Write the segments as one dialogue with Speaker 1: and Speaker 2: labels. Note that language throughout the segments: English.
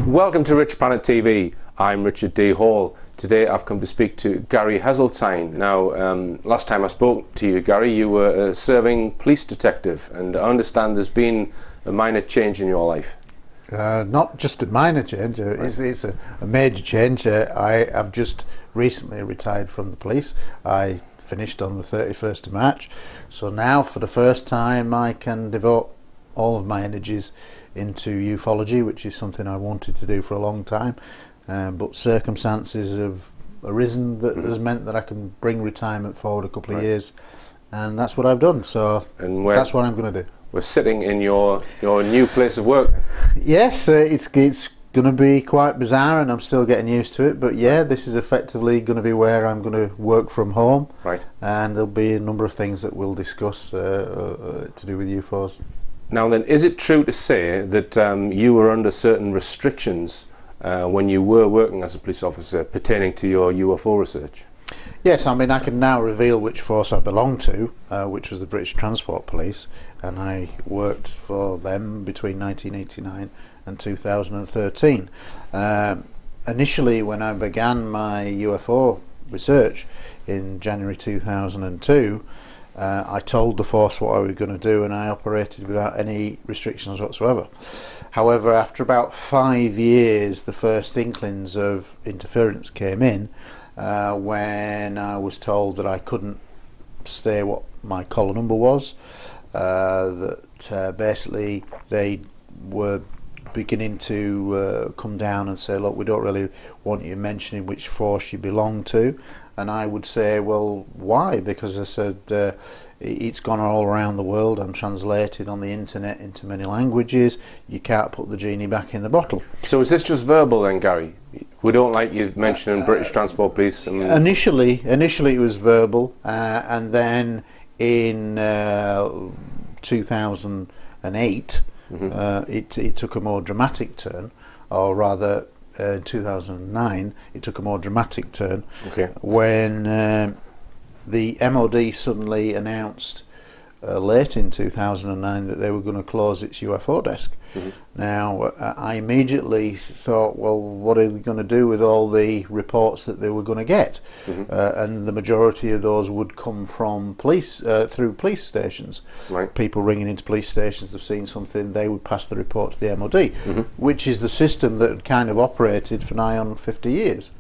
Speaker 1: Welcome to Richplanet TV. I'm Richard D. Hall. Today I've come to speak to Gary Heseltine. Now, last time I spoke to you, Gary, you were a serving police detective, and I understand there's been a minor change in your life.
Speaker 2: Not just a minor change, it's a major change. I've just recently retired from the police. I finished on the 31st of March, so now for the first time I can devote all of my energies into ufology, which is something I wanted to do for a long time, but circumstances have arisen that has meant that I can bring retirement forward a couple of years, and that's what I've done. So that's what I'm going to do.
Speaker 1: We're sitting in your new place of work.
Speaker 2: Yes, it's going to be quite bizarre, and I'm still getting used to it, but yeah, this is effectively going to be where I'm going to work from home, and there'll be a number of things that we'll discuss to do with UFOs.
Speaker 1: Now then, is it true to say that you were under certain restrictions when you were working as a police officer pertaining to your UFO research?
Speaker 2: Yes, I mean, I can now reveal which force I belong to, which was the British Transport Police, and I worked for them between 1989 and 2013. Initially, when I began my UFO research in January 2002, I told the force what I was going to do, and I operated without any restrictions whatsoever. However, after about 5 years, the first inklings of interference came in when I was told that I couldn't stay what my collar number was, that basically they were beginning to come down and say, look, we don't really want you mentioning which force you belong to. And I would say, well, why? Because I said it's gone all around the world. I'm translated on the internet into many languages. You can't put the genie back in the bottle.
Speaker 1: So is this just verbal then, Gary? We don't like you mentioning British Transport Police?
Speaker 2: Initially it was verbal, and then in 2008 it took a more dramatic turn, or rather in 2009 it took a more dramatic turn when the MOD suddenly announced late in 2009 that they were going to close its UFO desk. Now I immediately thought, well, what are they going to do with all the reports that they were going to get? And the majority of those would come from police, through police stations. People ringing into police stations have seen something, they would pass the report to the MOD, which is the system that had kind of operated for nigh on 50 years.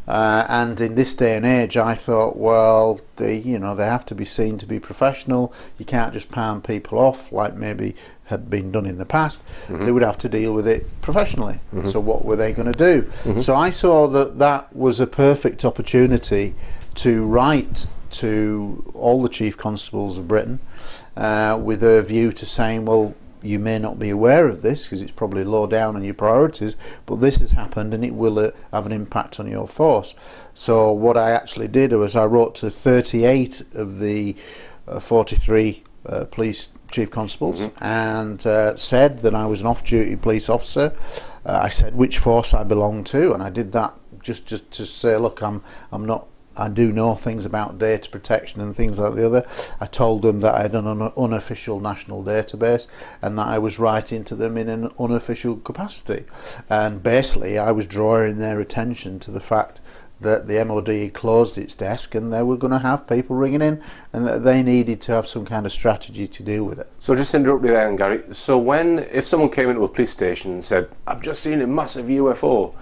Speaker 2: And in this day and age, I thought, well, they have to be seen to be professional. You can't just palm people off like maybe had been done in the past. They would have to deal with it professionally. So what were they going to do? So I saw that that was a perfect opportunity to write to all the chief constables of Britain with a view to saying, well, you may not be aware of this because it's probably low down on your priorities, but this has happened and it will have an impact on your force. So what I actually did was I wrote to 38 of the 43 police chief constables and said that I was an off-duty police officer. I said which force I belonged to, and I did that just to say, look, I do know things about data protection and things like the other. I told them that I had an unofficial national database and that I was writing to them in an unofficial capacity. And basically I was drawing their attention to the fact that the MOD had closed its desk and they were going to have people ringing in and that they needed to have some kind of strategy to deal with it.
Speaker 1: So just to interrupt you there, Gary, so if someone came into a police station and said, I've just seen a massive UFO,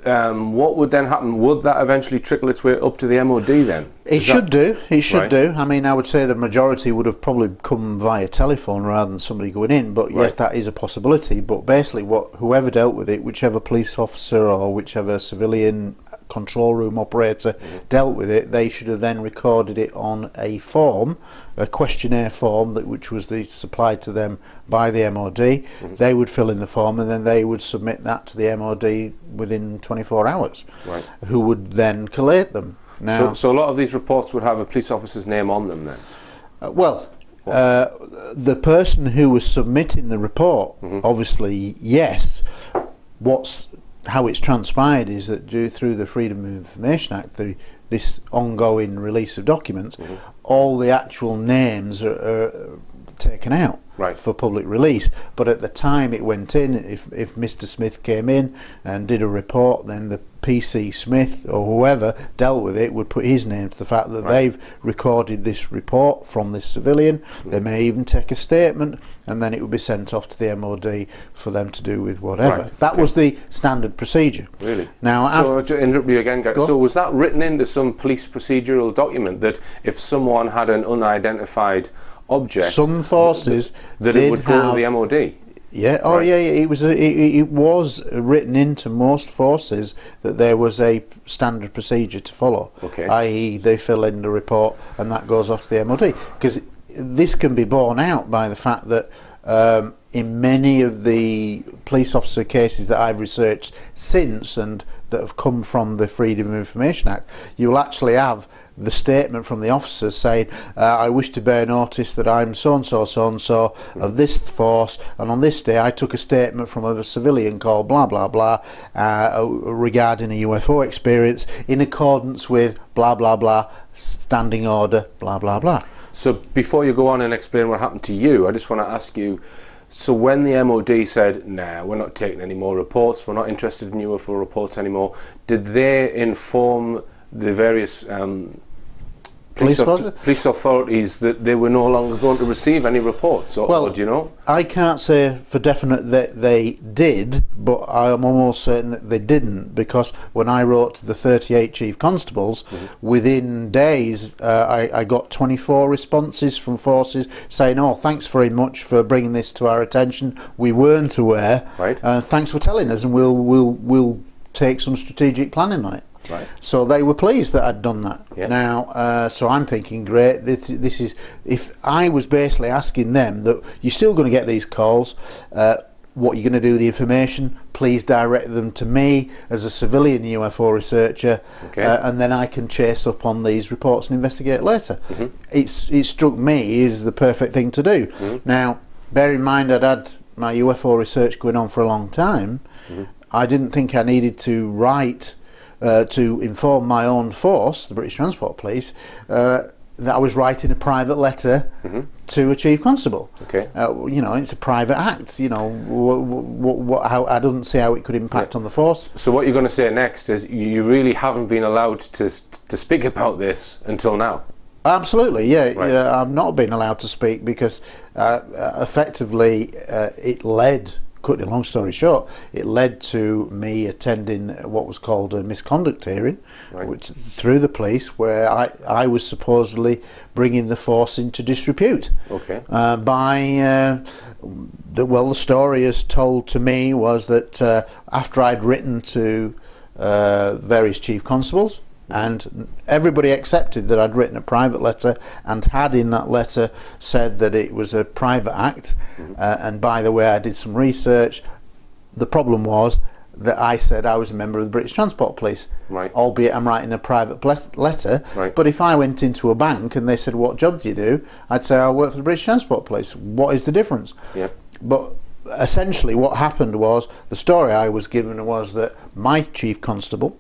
Speaker 1: what would then happen? Would that eventually trickle its way up to the MOD then?
Speaker 2: It should do. I mean, I would say the majority would have probably come via telephone rather than somebody going in, but yes, that is a possibility. But basically whoever dealt with it, whichever police officer or whichever civilian control room operator dealt with it, they should have then recorded it on a form, a questionnaire form, which was supplied to them by the MOD. They would fill in the form, and then they would submit that to the MOD within 24 hours, who would then collate them. Now,
Speaker 1: so a lot of these reports would have a police officer's name on them then?
Speaker 2: The person who was submitting the report, obviously, yes. How it's transpired is that through the Freedom of Information Act, this ongoing release of documents, all the actual names are taken out for public release. But at the time it went in, if Mr. Smith came in and did a report, then the PC Smith or whoever dealt with it would put his name to the fact that they've recorded this report from this civilian. They may even take a statement, and then it would be sent off to the MOD for them to do with whatever. That was the standard procedure. Really? Now,
Speaker 1: so to interrupt you again, guys. So was that written into some police procedural document that if someone had an unidentified object,
Speaker 2: some forces
Speaker 1: that it would go to the MOD?
Speaker 2: Yeah, it was written into most forces that there was a standard procedure to follow, i.e. they fill in the report and that goes off to the MOD, because this can be borne out by the fact that in many of the police officer cases that I've researched since and that have come from the Freedom of Information Act, you'll actually have the statement from the officers saying, I wish to bear notice that I'm so-and-so, so-and-so of this force, and on this day I took a statement from a civilian called blah blah blah regarding a UFO experience in accordance with blah blah blah standing order blah blah blah.
Speaker 1: So before you go on and explain what happened to you, I just want to ask you, so when the MOD said, nah, we're not taking any more reports, we're not interested in UFO reports anymore, did they inform the various police authorities that they were no longer going to receive any reports, or do you know?
Speaker 2: I can't say for definite that they did, but I'm almost certain that they didn't, because when I wrote to the 38 chief constables, within days I got 24 responses from forces saying, oh, thanks very much for bringing this to our attention, we weren't aware, thanks for telling us, and we'll take some strategic planning on it. So they were pleased that I'd done that. Now, so I'm thinking, great, this is, if I was basically asking them that you're still going to get these calls, what you're going to do with the information, please direct them to me as a civilian UFO researcher, and then I can chase up on these reports and investigate later. It struck me as the perfect thing to do. Now, bear in mind I'd had my UFO research going on for a long time. I didn't think I needed to write to inform my own force, the British Transport Police, that I was writing a private letter to a chief constable. You know, it's a private act. You know, how I don't see how it could impact on the force.
Speaker 1: So what you're going to say next is you really haven't been allowed to speak about this until now.
Speaker 2: Absolutely, yeah. I've not been allowed to speak because effectively it led. Cutting a long story short, it led to me attending what was called a misconduct hearing, which through the police, where I was supposedly bringing the force into disrepute. The story as told to me was that after I'd written to various chief constables, and everybody accepted that I'd written a private letter and had in that letter said that it was a private act, and by the way I did some research. The problem was that I said I was a member of the British Transport Police, albeit I'm writing a private letter, but if I went into a bank and they said, what job do you do? I'd say I work for the British Transport Police. What is the difference? But essentially what happened was, the story I was given was that my chief constable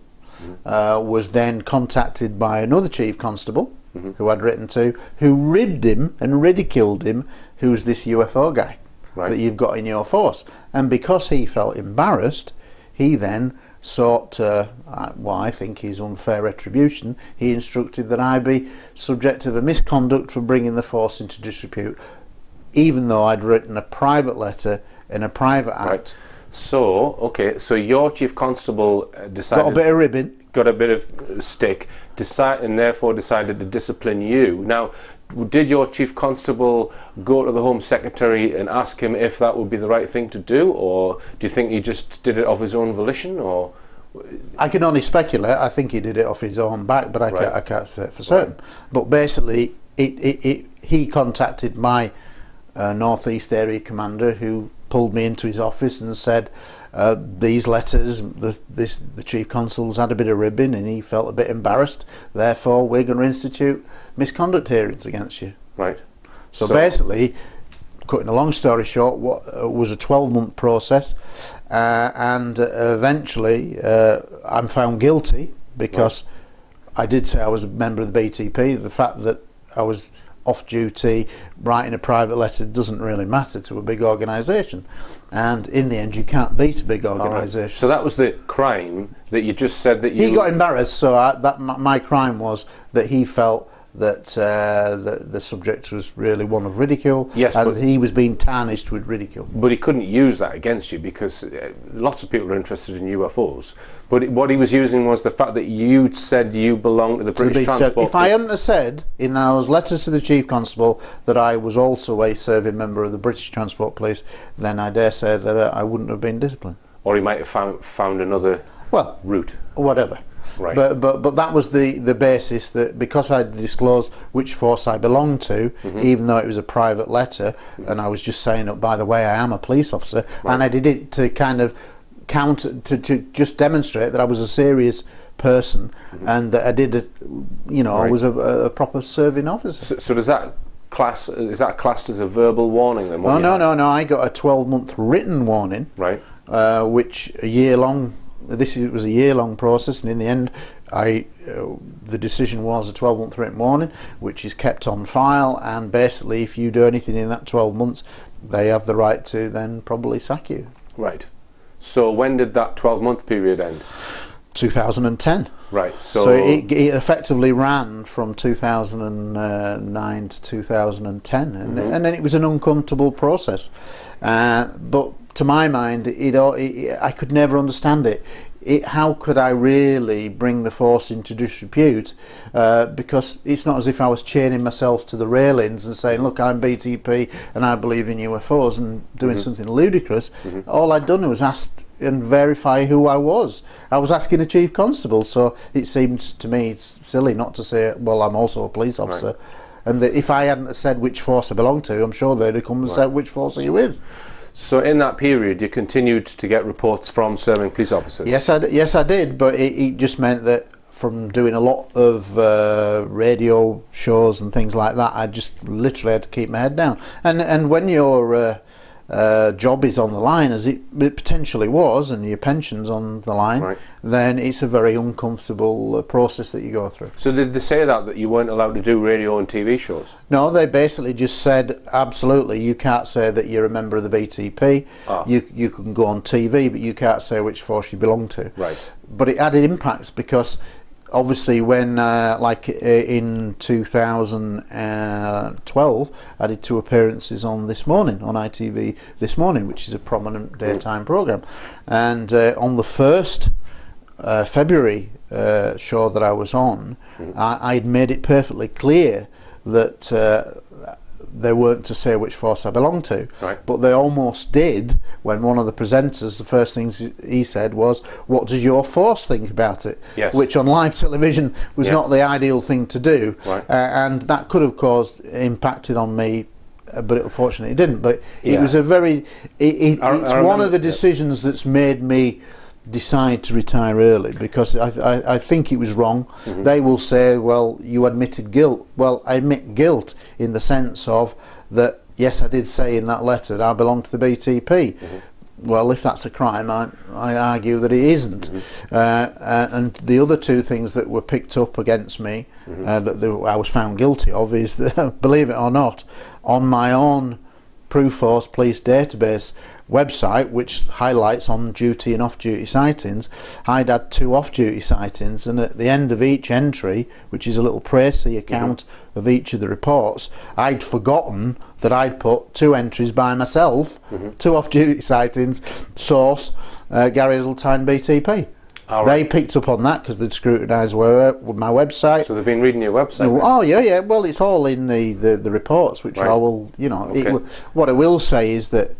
Speaker 2: was then contacted by another chief constable who I'd written to, who ribbed him and ridiculed him, who's this UFO guy that you've got in your force. And because he felt embarrassed, he then sought what I think is unfair retribution. He instructed that I be subject of a misconduct for bringing the force into disrepute, even though I'd written a private letter in a private act.
Speaker 1: So, so your chief constable decided...
Speaker 2: Got a bit of ribbon.
Speaker 1: Got a bit of stick, and therefore decided to discipline you. Now, did your chief constable go to the Home Secretary and ask him if that would be the right thing to do, or do you think he just did it of his own volition, or
Speaker 2: I can only speculate. I think he did it off his own back, but I can't say it for certain. But basically, he contacted my Northeast Area Commander, who pulled me into his office and said, these letters, the Chief Constable's had a bit of ribbing and he felt a bit embarrassed, therefore we're going to institute misconduct hearings against you.
Speaker 1: Right.
Speaker 2: So basically, cutting a long story short, what was a 12-month process, and eventually I'm found guilty because I did say I was a member of the BTP. The fact that I was off duty writing a private letter doesn't really matter to a big organisation, and in the end you can't beat a big organisation.
Speaker 1: So that was the crime that you just said that you...
Speaker 2: He got embarrassed, so my crime was that he felt that the subject was really one of ridicule,
Speaker 1: yes,
Speaker 2: and he was being tarnished with ridicule.
Speaker 1: But he couldn't use that against you because lots of people are interested in UFOs. But what he was using was the fact that you said you belonged to the British Transport.
Speaker 2: If I hadn't have said in those letters to the Chief Constable that I was also a serving member of the British Transport Police, then I dare say that I wouldn't have been disciplined.
Speaker 1: Or he might have found another route.
Speaker 2: Whatever.
Speaker 1: Right.
Speaker 2: But that was the basis, that because I disclosed which force I belonged to, even though it was a private letter, and I was just saying, oh, by the way, I am a police officer, and I did it to kind of to just demonstrate that I was a serious person, and that I did I was a proper serving officer.
Speaker 1: So does that classed as a verbal warning then?
Speaker 2: No, I got a 12-month written warning,
Speaker 1: right,
Speaker 2: which a year long. It was a year-long process, and in the end, the decision was a 12-month written warning, which is kept on file. And basically, if you do anything in that 12 months, they have the right to then probably sack you.
Speaker 1: Right. So when did that 12-month period end?
Speaker 2: 2010.
Speaker 1: Right.
Speaker 2: So it effectively ran from 2009 to 2010, and then it was an uncomfortable process. But to my mind, I could never understand it. How could I really bring the force into disrepute? Because it's not as if I was chaining myself to the railings and saying, look, I'm BTP and I believe in UFOs, and doing something ludicrous. All I'd done was ask and verify who I was. I was asking a Chief Constable, so it seemed to me silly not to say, well, I'm also a police officer. Right. And that if I hadn't said which force I belonged to, I'm sure they'd have come and said, which force are you with?
Speaker 1: So in that period, you continued to get reports from serving police officers?
Speaker 2: Yes, I did, but it just meant that from doing a lot of radio shows and things like that, I just literally had to keep my head down. And when your job is on the line, as it potentially was, and your pension's on the line, then it's a very uncomfortable process that you go through.
Speaker 1: So did they say that you weren't allowed to do radio and TV shows?
Speaker 2: No, they basically just said, absolutely, you can't say that you're a member of the BTP. You can go on TV, but you can't say which force you belong to.
Speaker 1: Right.
Speaker 2: But it added impacts because obviously when in 2012 I did 2 appearances on This Morning, on ITV This Morning, which is a prominent daytime programme, and on the first February show that I was on, I'd made it perfectly clear that they weren't to say which force I belonged to, but they almost did when one of the presenters, the first things he said was, what does your force think about it?
Speaker 1: Yes.
Speaker 2: Which on live television was not the ideal thing to do, and that could have impacted on me, but unfortunately it didn't. But it was a very it's one of the decisions that's made me decide to retire early, because I think it was wrong. They will say, well, you admitted guilt. Well, I admit guilt in the sense of that, yes, I did say in that letter that I belong to the BTP. Well, if that's a crime, I argue that it isn't. And the other 2 things that were picked up against me, that I was found guilty of, is that, believe it or not, on my own Proof Force Police database website, which highlights on-duty and off-duty sightings, I'd had 2 off-duty sightings, and at the end of each entry, which is a little précis account of each of the reports, I'd forgotten that I'd put 2 entries by myself, 2 off-duty sightings, source, Gary Heseltine BTP. They picked up on that because they'd scrutinised my website.
Speaker 1: So they've been reading your website?
Speaker 2: Oh, yeah. Well, it's all in the reports, which I will, what I will say is that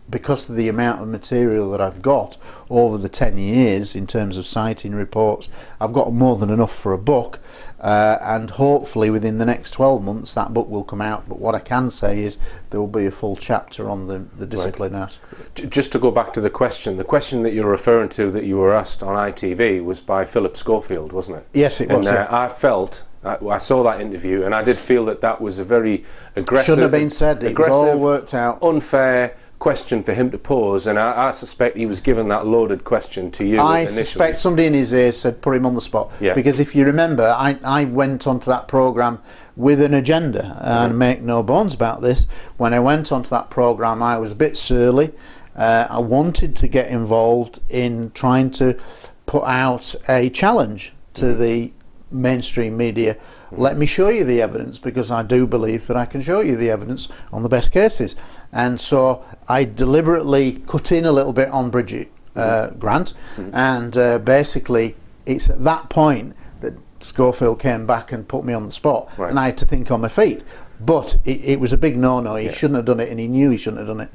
Speaker 2: because of the amount of material that I've got over the 10 years in terms of sighting reports, I've got more than enough for a book, and hopefully within the next 12 months that book will come out. But what I can say is there will be a full chapter on the discipline asked.
Speaker 1: Just to go back to the question that you're referring to that you were asked on ITV was by Philip Schofield, wasn't it?
Speaker 2: Yes, it was.
Speaker 1: And I saw that interview and I did feel that was a very aggressive...
Speaker 2: Shouldn't have been said. It was all worked out.
Speaker 1: Unfair question for him to pose, and I suspect he was given that loaded question to you initially.
Speaker 2: Suspect somebody in his ear said put him on the spot, because if you remember, I went onto that programme with an agenda, and make no bones about this, when I went onto that programme I was a bit surly. I wanted to get involved in trying to put out a challenge to the mainstream media. Let me show you the evidence, because I do believe that I can show you the evidence on the best cases. And so I deliberately cut in a little bit on Bridget Grant, and basically it's at that point that Schofield came back and put me on the spot, and I had to think on my feet. But it was a big no-no. He shouldn't have done it, and he knew he shouldn't have done it.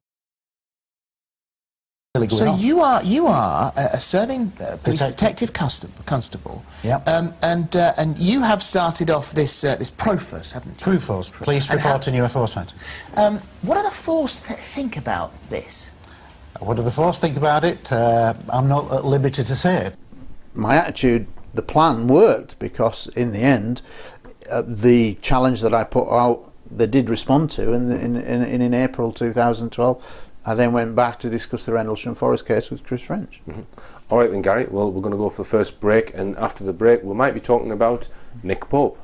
Speaker 3: So you are a serving police detective constable.
Speaker 4: Yep.
Speaker 3: And you have started off this PROFOS, haven't you?
Speaker 4: PROFOS, Police Reporting UFO Sighting.
Speaker 3: What do the force think about this?
Speaker 4: What do the force think about it? I'm not at liberty to say it.
Speaker 2: My attitude, the plan worked, because in the end, the challenge that I put out, they did respond to, and in April 2012. I then went back to discuss the Rendlesham Forest case with Chris French.
Speaker 1: All right then, Gary, well, we're going to go for the first break, and after the break we might be talking about Nick Pope.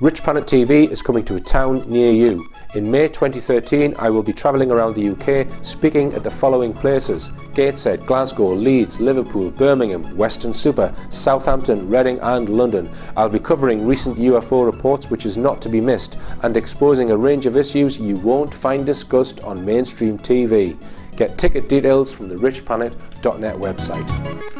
Speaker 1: Richplanet TV is coming to a town near you. In May 2013, I will be travelling around the UK speaking at the following places: Gateshead, Glasgow, Leeds, Liverpool, Birmingham, Weston-super, Southampton, Reading and London. I'll be covering recent UFO reports, which is not to be missed, and exposing a range of issues you won't find discussed on mainstream TV. Get ticket details from the richplanet.net website.